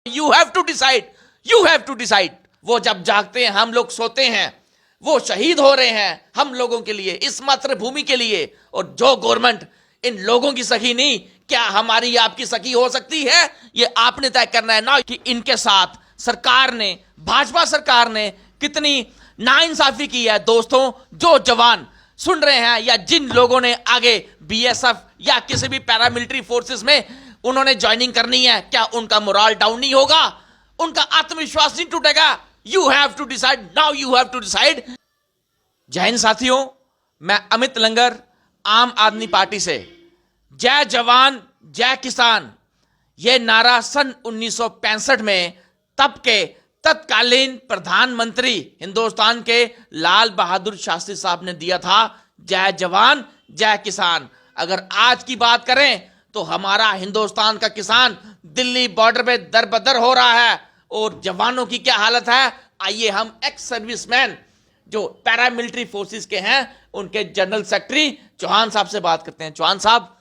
You have to decide, you have to decide. वो जब जागते हैं हम लोग सोते हैं, वो शहीद हो रहे हैं हम लोगों के लिए, इस मातृभूमि के लिए। और जो गवर्नमेंट इन लोगों की सखी नहीं, क्या हमारी आपकी सखी हो सकती है? ये आपने तय करना है ना कि इनके साथ सरकार ने, भाजपा सरकार ने कितनी नाइंसाफी की है। दोस्तों, जो जवान सुन रहे हैं या जिन लोगों ने आगे बीएसएफ या किसी भी पैरामिलिट्री फोर्सेस में उन्होंने ज्वाइनिंग करनी है, क्या उनका मोरल डाउन नहीं होगा? उनका आत्मविश्वास नहीं टूटेगा? You have to decide now, you have to decide. जय हिंद साथियों, मैं अमित लंगर, आम आदमी पार्टी से। जय जवान जय किसान, यह नारा सन 1965 में तब के तत्कालीन प्रधानमंत्री हिंदुस्तान के लाल बहादुर शास्त्री साहब ने दिया था। जय जवान जय किसान। अगर आज की बात करें तो हमारा हिंदुस्तान का किसान दिल्ली बॉर्डर पे दर बदर हो रहा है, और जवानों की क्या हालत है? आइए हम एक्स सर्विसमैन जो पैरामिलिट्री फोर्सेस के हैं, उनके जनरल सेक्रेटरी चौहान साहब से बात करते हैं। चौहान साहब,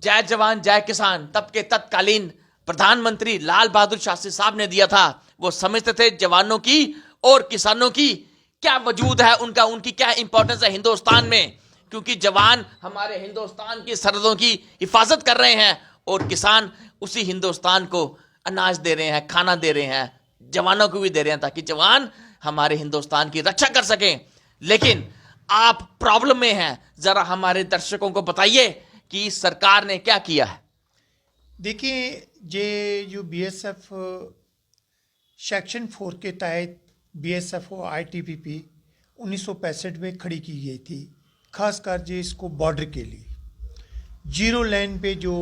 जय जवान जय किसान तब के तत्कालीन प्रधानमंत्री लाल बहादुर शास्त्री साहब ने दिया था। वो समझते थे जवानों की और किसानों की क्या वजूद है, उनका, उनकी क्या इंपॉर्टेंस है हिंदुस्तान में, क्योंकि जवान हमारे हिंदुस्तान की सरहदों की हिफाजत कर रहे हैं और किसान उसी हिंदुस्तान को अनाज दे रहे हैं, खाना दे रहे हैं, जवानों को भी दे रहे हैं ताकि जवान हमारे हिंदुस्तान की रक्षा कर सकें। लेकिन आप प्रॉब्लम में हैं, जरा हमारे दर्शकों को बताइए कि सरकार ने क्या किया है। देखिए, ये जो बीएसएफ सेक्शन 4 के तहत बीएसएफ और आईटीबीपी 1965 में खड़ी की गई थी, खासकर जो इसको बॉर्डर के लिए जीरो लाइन पे जो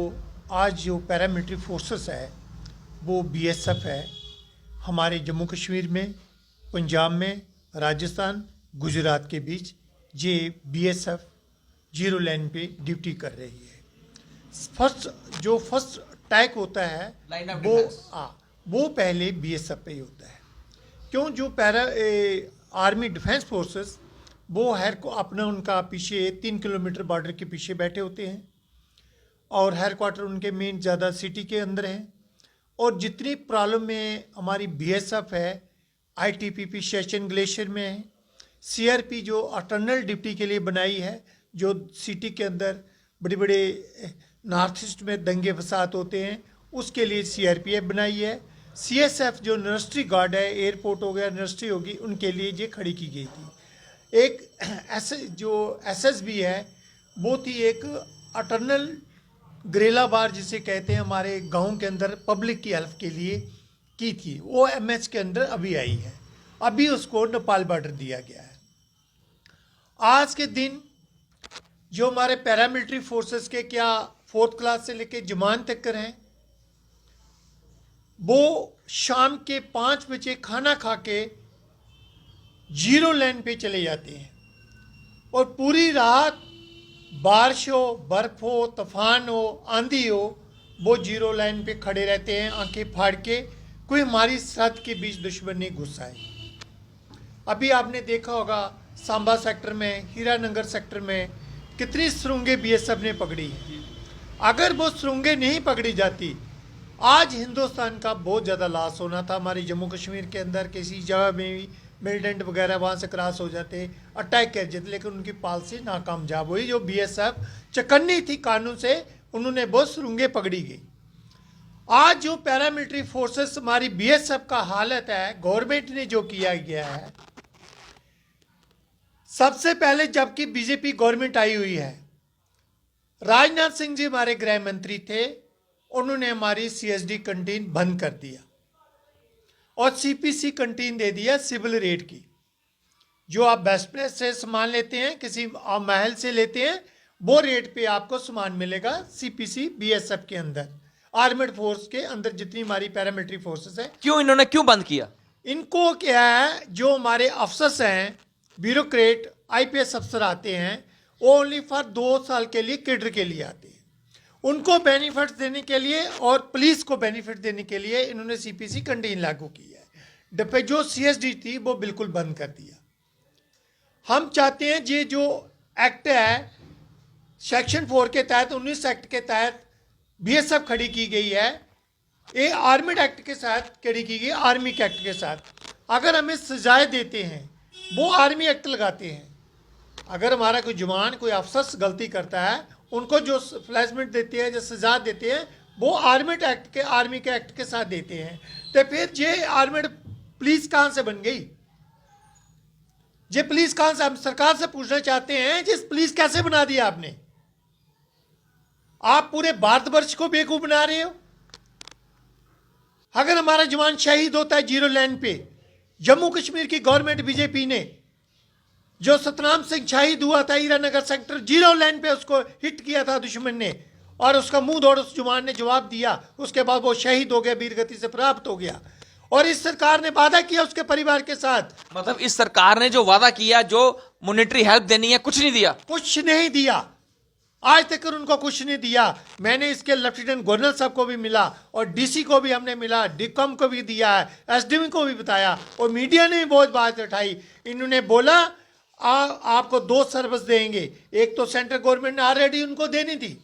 आज जो पैरामिलिट्री फोर्सेस है वो बीएसएफ है। हमारे जम्मू कश्मीर में, पंजाब में, राजस्थान, गुजरात के बीच ये बीएसएफ जीरो लाइन पे ड्यूटी कर रही है। फर्स्ट अटैक होता है वो पहले बीएसएफ पे ही होता है। क्यों? जो आर्मी डिफेंस फोर्सेस वो को अपना उनका पीछे 3 किलोमीटर बॉर्डर के पीछे बैठे होते हैं, और हेडक्वार्टर उनके मेन ज़्यादा सिटी के अंदर है। और जितनी प्रॉब्लम में हमारी बीएसएफ है, आईटीबीपी सेशन ग्लेशियर में है, सीआरपी जो अटर्नल ड्यूटी के लिए बनाई है, जो सिटी के अंदर बड़े बड़े नॉर्थ ईस्ट में दंगे फसाद होते हैं, उसके लिए सीआरपीएफ बनाई है। सीएसएफ जो यूनिवर्सिटी गार्ड है, एयरपोर्ट हो गया, यूनिवर्सिटी होगी, उनके लिए ये खड़ी की गई थी। एक जो एसएसबी है वो थी एक अटर्नल ग्रेला बार जिसे कहते हैं, हमारे गांव के अंदर पब्लिक की हेल्प के लिए की थी। वो एमएच के अंदर अभी आई है, अभी उसको नेपाल बॉर्डर दिया गया है। आज के दिन जो हमारे पैरामिलिट्री फोर्सेस के क्या 4th क्लास से लेके जवान तक कर हैं, वो शाम के 5 बजे खाना खा के जीरो लाइन पे चले जाते हैं, और पूरी रात बारिश हो, बर्फ हो, तूफान हो, आंधी हो, वो जीरो लाइन पे खड़े रहते हैं आंखें फाड़ के, कोई हमारी सरहद के बीच दुश्मन नहीं घुस आए। अभी आपने देखा होगा सांबा सेक्टर में, हीरानगर सेक्टर में कितनी सुरंगें बीएसएफ ने पकड़ी हैं। अगर वो सुरंगें नहीं पकड़ी जाती, आज हिंदुस्तान का बहुत ज़्यादा लॉस होना था। हमारे जम्मू कश्मीर के अंदर किसी जगह में भी मिलिटेंट वगैरह वहाँ से क्रॉस हो जाते, अटैक कर जाते, लेकिन उनकी पॉलिसी नाकामयाब हुई। जो बीएसएफ चकन्नी थी कानून से, उन्होंने बहुत सुरंगें पकड़ी गई। आज जो पैरामिलिट्री फोर्सेस हमारी बीएसएफ का हालत है, गवर्नमेंट ने जो किया गया है, सबसे पहले जबकि बीजेपी गवर्नमेंट आई हुई है, राजनाथ सिंह जी हमारे गृह मंत्री थे, उन्होंने हमारी सीएसडी कंटीन बंद कर दिया और सीपीसी कंटीन दे दिया सिविल रेट की। जो आप बेस्ट प्लेस से सामान लेते हैं, किसी महल से लेते हैं, वो रेट पे आपको सामान मिलेगा सीपीसी बीएसएफ के अंदर, आर्मेड फोर्स के अंदर जितनी हमारी पैरामिलिट्री फोर्सेस है। क्यों इन्होंने क्यों बंद किया? इनको क्या है, जो हमारे अफसर्स हैं, ब्यूरोक्रेट, आईपीएस अफसर आते हैं, वो ओनली फॉर 2 साल के लिए केडर के लिए आते हैं। उनको बेनिफिट देने के लिए और पुलिस को बेनिफिट देने के लिए इन्होंने सीपीसी कंटीन लागू की है। जो सीएसडी थी वो बिल्कुल बंद कर दिया। हम चाहते हैं ये जो एक्ट है सेक्शन 4 के तहत, 19 एक्ट के तहत बीएसएफ खड़ी की गई है, ये आर्मी एक्ट के साथ कड़ी की गई, आर्मी एक्ट के साथ। अगर हमें सजाएं देते हैं वो आर्मी एक्ट लगाते हैं। अगर हमारा कोई जवान कोई अफसर गलती करता है उनको जो फ्लैशमेंट देते हैं, जो सजा देते हैं, वो आर्मी के एक्ट के साथ देते हैं। तो फिर ये आर्मी पुलिस कहाँ से बन गई? ये पुलिस कहाँ से? हम सरकार से पूछना चाहते हैं जिस पुलिस कैसे बना दिया आपने? आप पूरे भारतवर्ष को बेवकूफ बना रहे हो। अगर हमारा जवान शहीद होता है जीरो लाइन पे, जम्मू कश्मीर की गवर्नमेंट बीजेपी ने जो सतनाम सिंह शहीद हुआ था हीरानगर सेक्टर जीरो लाइन पे, उसको हिट किया था दुश्मन ने और उसका मुंह दौड़ उस जवान ने जवाब दिया। उसके बाद वो शहीद हो गया, वीरगति से प्राप्त हो गया। और इस सरकार ने वादा किया उसके परिवार के साथ। मतलब इस सरकार ने जो वादा किया, जो मॉनेटरी हेल्प देनी है, कुछ नहीं दिया। कुछ नहीं दिया, आज तक उनको कुछ नहीं दिया। मैंने इसके लेफ्टिनेंट गवर्नर साहब को भी मिला और डीसी को भी हमने मिला, डीकॉम को भी दिया है, एसडीएम को भी बताया और मीडिया ने भी बहुत बात उठाई। इन्होंने बोला आपको 2 सर्विस देंगे। एक तो सेंट्रल गवर्नमेंट ने ऑलरेडी उनको देनी थी,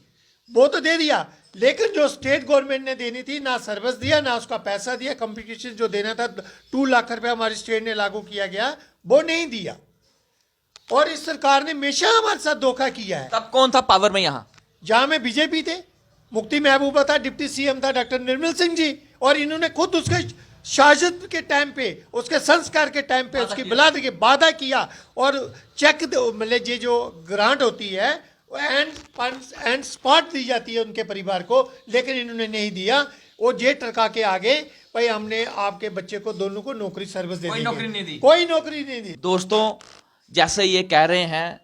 वो तो दे दिया, लेकिन जो स्टेट गवर्नमेंट ने देनी थी ना सर्विस दिया ना उसका पैसा दिया। कंपटीशन जो देना था 2 लाख रुपया हमारी स्टेट ने लागू किया गया, वो नहीं दिया। और इस सरकार ने हमेशा हमारे साथ धोखा किया है। तब कौन था पावर में? यहां जहां में बीजेपी थे, मुफ्ती महबूबा था, डिप्टी सीएम था डॉक्टर निर्मल सिंह जी, और इन्होंने खुद उसके शासक के टाइम पे, उसके संस्कार के टाइम पे उसकी बिलाद के वादा किया और चेक मतलब ये जो ग्रांट होती है एंड स्पॉट दी जाती है उनके परिवार को, लेकिन इन्होंने नहीं दिया। वो जे टरका के आगे भाई हमने आपके बच्चे को दोनों को नौकरी सर्विस दे दी, कोई नौकरी नहीं दी। दोस्तों, जैसे ये कह रहे हैं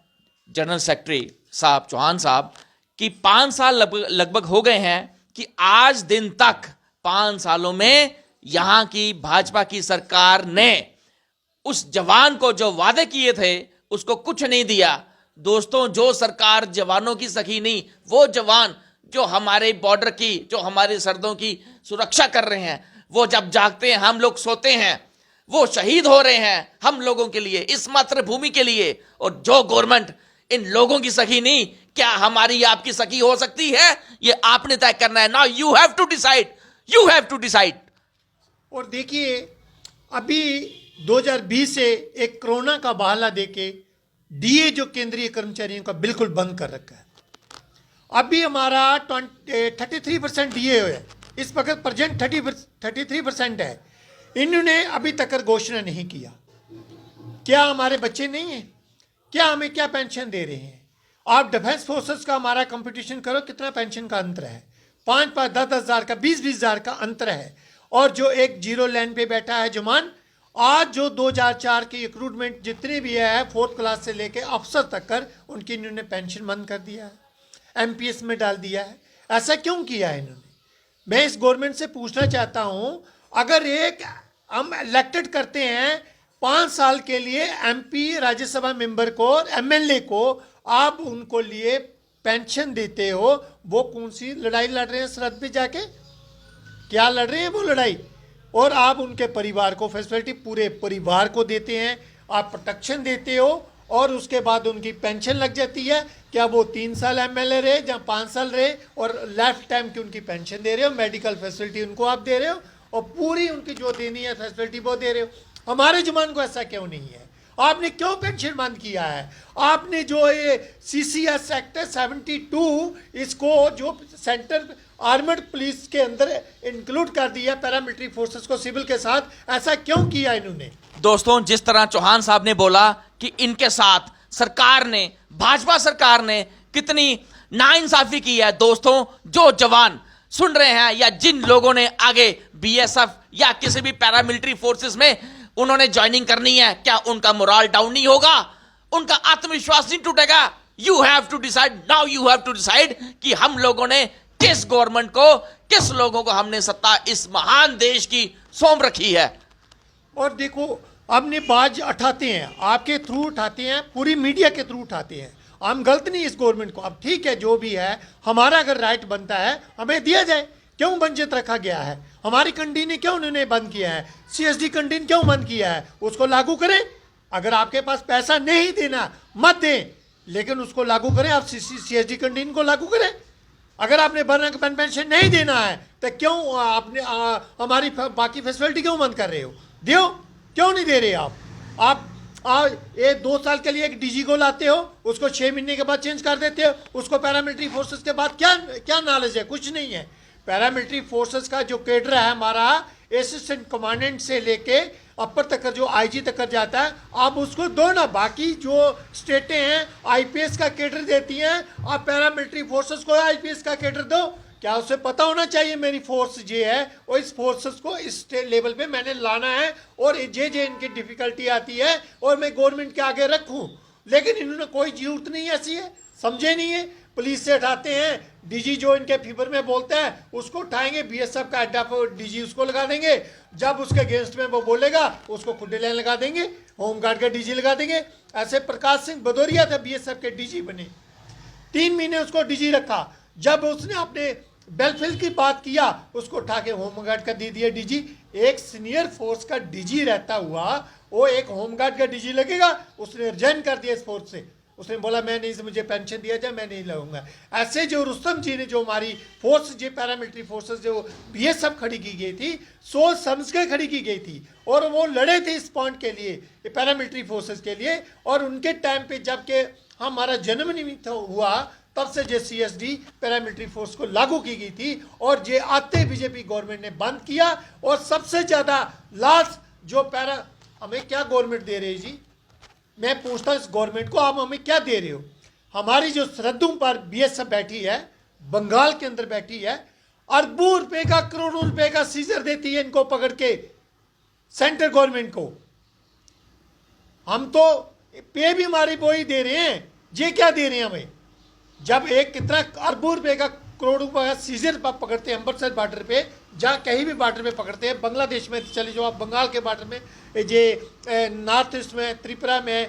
जनरल सेक्रेटरी साहब चौहान साहब कि 5 साल लगभग हो गए हैं कि आज दिन तक 5 सालों में यहां की भाजपा की सरकार ने उस जवान को जो वादे किए थे उसको कुछ नहीं दिया। दोस्तों, जो सरकार जवानों की सखी नहीं, वो जवान जो हमारे बॉर्डर की, जो हमारे सरहदों की सुरक्षा कर रहे हैं, वो जब जागते हैं हम लोग सोते हैं, वो शहीद हो रहे हैं हम लोगों के लिए, इस मातृभूमि के लिए। और जो गवर्नमेंट इन लोगों की सखी नहीं, क्या हमारी आपकी सखी हो सकती है? ये आपने तय करना है। Now you have to decide, you have to decide. और देखिए, अभी 2020 से एक कोरोना का बहाना देके डीए जो केंद्रीय कर्मचारियों का बिल्कुल बंद कर रखा है। अभी हमारा 33% डीए है, इस वक्त प्रेजेंट 33% है। इन्होंने अभी तक घोषणा नहीं किया। क्या हमारे बच्चे नहीं हैं? क्या हमें क्या पेंशन दे रहे हैं? आप डिफेंस फोर्सेस का हमारा कंपटीशन करो, कितना पेंशन का अंतर है? 5-5, 10-10 हज़ार का, 20-20 हज़ार का अंतर है। और जो एक जीरो लाइन पे बैठा है जवान, आज जो 2004 की रिक्रूटमेंट जितने भी है 4th क्लास से लेके अफसर तक कर, उनकी इन्होंने पेंशन बंद कर दिया है, एमपीएस में डाल दिया है। ऐसा क्यों किया है इन्होंने? मैं इस गवर्नमेंट से पूछना चाहता हूं, अगर एक हम इलेक्टेड करते हैं 5 साल के लिए एमपी राज्यसभा मेंबर को, एमएलए को, आप उनको लिए पेंशन देते हो, वो कौन सी लड़ाई लड़ रहे हैं सरहद पे जाके? क्या लड़ रहे हैं वो लड़ाई? और आप उनके परिवार को फैसिलिटी, पूरे परिवार को देते हैं, आप प्रोटेक्शन देते हो और उसके बाद उनकी पेंशन लग जाती है। क्या वो 3 साल एमएलए रहे या 5 साल रहे और लाइफ टाइम की उनकी पेंशन दे रहे हो, मेडिकल फैसिलिटी उनको आप दे रहे हो और पूरी उनकी जो देनी है फैसिलिटी वो दे रहे हो। हमारे जवान को ऐसा क्यों नहीं है? आपने क्यों पेंशन बंद किया है? आपने जो ये सीसीएस एक्ट 72 इसको जो सेंटर आर्मड पुलिस के अंदर इंक्लूड कर दिया, पैरामिलिट्री फोर्सेस को सिविल के साथ, ऐसा क्यों किया इन्होंने? दोस्तों, जिस तरह चौहान साहब ने बोला कि इनके साथ सरकार ने, भाजपा सरकार ने कितनी नाइंसाफी की है। दोस्तों, जो जवान सुन रहे हैं या जिन लोगों ने आगे बीएसएफ या किसी भी पैरामिलिट्री फोर्सेस में उन्होंने ज्वाइनिंग करनी है, क्या उनका मोरल डाउन नहीं होगा? उनका आत्मविश्वास नहीं टूटेगा? You have to decide, now you have to decide कि हम लोगों ने किस गवर्नमेंट को, किस लोगों को हमने सत्ता इस महान देश की सौंप रखी है। और देखो, अपने बाज उठाते हैं, आपके थ्रू उठाते हैं, पूरी मीडिया के थ्रू उठाते हैं। हम गलत नहीं इस गवर्नमेंट को। अब ठीक है, जो भी है हमारा अगर राइट बनता है हमें दिया जाए। क्यों वंचित रखा गया है? हमारी कंटीन्यू क्यों उन्होंने बंद किया है? सीएसडी कंटीन्यू क्यों बंद किया है? उसको लागू करें। अगर आपके पास पैसा नहीं देना मत दें, लेकिन उसको लागू करें। आप सीएसडी कंटीन्यू को लागू करें। अगर आपने बर्न पेंशन नहीं देना है तो क्यों आपने हमारी बाकी फैसिलिटी क्यों बंद कर रहे हो? दियो, क्यों नहीं दे रहे आप ये 2 साल के लिए एक डीजी को लाते हो, उसको 6 महीने के बाद चेंज कर देते हो, उसको पैरामिलिट्री फोर्सेस के बाद क्या नॉलेज है? कुछ नहीं है। पैरामिलिट्री फोर्सेस का जो कैडर है हमारा, असिस्टेंट कमांडेंट से लेके अपर तक जो आईजी तक जाता है, आप उसको दो ना। बाकी जो स्टेटें हैं आईपीएस का कैडर देती हैं, आप पैरामिलिट्री फोर्सेस को आईपीएस का कैडर दो। क्या उसे पता होना चाहिए मेरी फोर्स ये है और इस फोर्सेस को इस स्टेट लेवल पे मैंने लाना है और जे इनकी डिफिकल्टी आती है और मैं गवर्नमेंट के आगे रखूं। लेकिन इन्होंने कोई जरूरत नहीं ऐसी है, समझे नहीं है। पुलिस से हटाते हैं, डीजी जो इनके फीवर में बोलता है उसको उठाएंगे, बीएसएफ का अड्डा पर डीजी उसको लगा देंगे, जब उसके अगेंस्ट में वो बोलेगा उसको खुले लाइन लगा देंगे, होमगार्ड का डीजी लगा देंगे। ऐसे प्रकाश सिंह भदौरिया था बीएसएफ के डीजी बने, 3 महीने उसको डीजी रखा। जब उसने अपने बेलफिल की बात किया उसको उठा के होमगार्ड का दे दिया डीजी। एक सीनियर फोर्स का डीजी रहता हुआ वो एक होमगार्ड का डीजी लगेगा? उसने रिजाइन कर दिया इस फोर्स से। उसने बोला मैं नहीं, मुझे पेंशन दिया जाए, मैं नहीं लगूंगा। ऐसे जो रुस्तम जी ने जो हमारी फोर्स जो पैरामिलिट्री फोर्सेस जो बीएसएफ खड़ी की गई थी, सोच समझ के खड़ी की गई थी और वो लड़े थे इस पॉइंट के लिए, पैरामिलिट्री फोर्सेस के लिए। और उनके टाइम पे जबकि हमारा जन्म नहीं हुआ तब से जे सीएसडी पैरामिलिट्री फोर्स को लागू की गई थी और जे आते बीजेपी गवर्नमेंट ने बंद किया। और सबसे ज्यादा लास्ट जो हमें क्या गवर्नमेंट दे रही है जी? मैं पूछता हूं इस गवर्नमेंट को, आप हमें क्या दे रहे हो? हमारी जो सरहदों पर बीएसएफ बैठी है, बंगाल के अंदर बैठी है, अरबों रुपए का, करोड़ों रुपए का सीजर देती है इनको पकड़ के सेंट्रल गवर्नमेंट को। हम तो पे भी हमारी वही दे रहे हैं, ये क्या दे रहे हैं हमें? जब एक कितना अरबों रुपए का, करोड़ों रुपए का सीजर पकड़ते हैं अमृतसर बॉर्डर पे, जहाँ कहीं भी बॉर्डर पे पकड़ते हैं, बांग्लादेश में चले जाओ आप, बंगाल के बॉर्डर में, ये नॉर्थ ईस्ट में, त्रिपुरा में,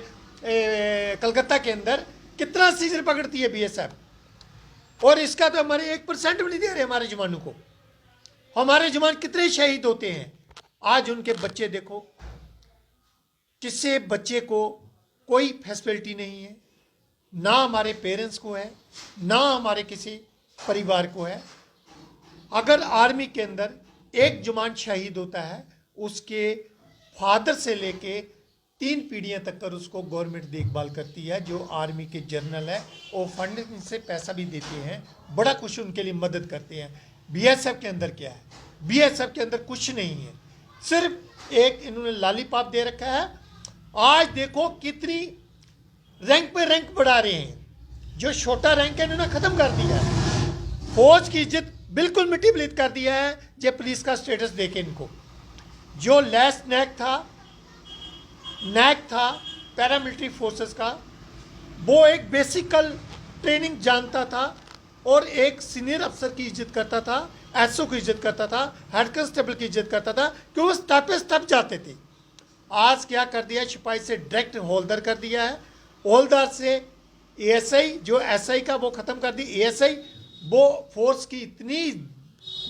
कलकत्ता के अंदर कितना सीजर पकड़ती है बीएसएफ। और इसका तो हमारे 1% भी नहीं दे रहे हमारे जवानों को। हमारे जवान कितने शहीद होते हैं, आज उनके बच्चे देखो, किसी बच्चे को कोई फैसिलिटी नहीं है, ना हमारे पेरेंट्स को है, ना हमारे किसी परिवार को है। अगर आर्मी के अंदर एक जवान शहीद होता है, उसके फादर से लेके 3 पीढ़ियां तक कर उसको गवर्नमेंट देखभाल करती है। जो आर्मी के जनरल है वो फंडिंग से पैसा भी देते हैं, बड़ा कुछ उनके लिए मदद करते हैं। बीएसएफ के अंदर क्या है? बीएसएफ के अंदर कुछ नहीं है, सिर्फ एक इन्होंने लॉलीपॉप दे रखा है। आज देखो कितनी रैंक पे रैंक बढ़ा रहे हैं। जो छोटा रैंक है इन्होंने खत्म कर दिया है, फौज की इज्जत बिल्कुल मिट्टी पलीत कर दिया है। जो पुलिस का स्टेटस देके इनको, जो लेस नैक था पैरामिलिट्री फोर्सेस का, वो एक बेसिकल ट्रेनिंग जानता था और एक सीनियर अफसर की इज्जत करता था, एसओ की इज्जत करता था, हेड कांस्टेबल की इज्जत करता था, क्यों वो स्टेप पे स्टेप जाते थे। आज क्या कर दिया, सिपाही से डायरेक्ट हौलदार कर दिया है, हौलदार से एएसआई, जो एसआई का वो खत्म कर दी एएसआई। वो फोर्स की इतनी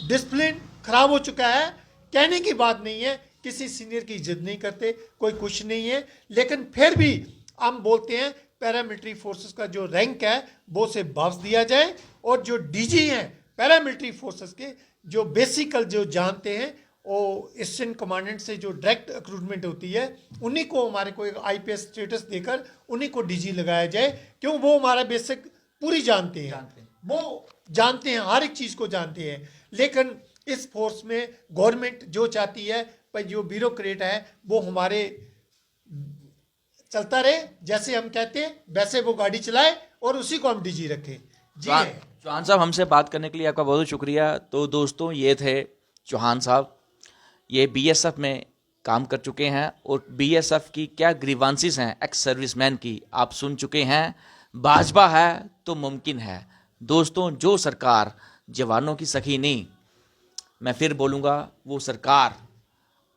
डिसिप्लिन खराब हो चुका है, कहने की बात नहीं है। किसी सीनियर की इज्जत नहीं करते, कोई कुछ नहीं है। लेकिन फिर भी हम बोलते हैं पैरामिलिट्री फोर्सेस का जो रैंक है वो से वापस दिया जाए और जो डीजी हैं पैरामिलिट्री फोर्सेस के, जो बेसिकल जो जानते हैं, वो असिस्टेंट कमांडेंट से जो डायरेक्ट रिक्रूटमेंट होती है, उन्हीं को हमारे को एक आईपीएस स्टेटस देकर उन्हीं को डीजी लगाया जाए। क्यों? वो हमारा बेसिक पूरी जानते हैं, वो जानते हैं, हर एक चीज़ को जानते हैं। लेकिन इस फोर्स में गवर्नमेंट जो चाहती है भाई, जो ब्यूरोक्रेट है वो हमारे चलता रहे, जैसे हम कहते हैं वैसे वो गाड़ी चलाए और उसी को हम डीजी रखें। जी चौहान साहब, हमसे बात करने के लिए आपका बहुत शुक्रिया। तो दोस्तों, ये थे चौहान साहब, ये बीएसएफ में काम कर चुके हैं और बीएसएफ की क्या ग्रीवांसिस हैं एक्स सर्विसमैन की आप सुन चुके हैं। भाजपा है तो मुमकिन है। दोस्तों, जो सरकार जवानों की सखी नहीं, मैं फिर बोलूँगा, वो सरकार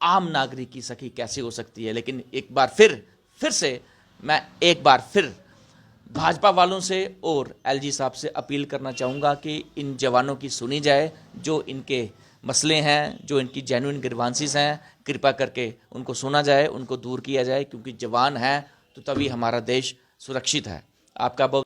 आम नागरिक की सखी कैसे हो सकती है। लेकिन एक बार फिर से मैं एक बार फिर भाजपा वालों से और एलजी साहब से अपील करना चाहूँगा कि इन जवानों की सुनी जाए, जो इनके मसले हैं, जो इनकी जेन्युइन ग्रीवांसिस हैं, कृपा करके उनको सुना जाए, उनको दूर किया जाए, क्योंकि जवान हैं तो तभी हमारा देश सुरक्षित है। आपका बहुत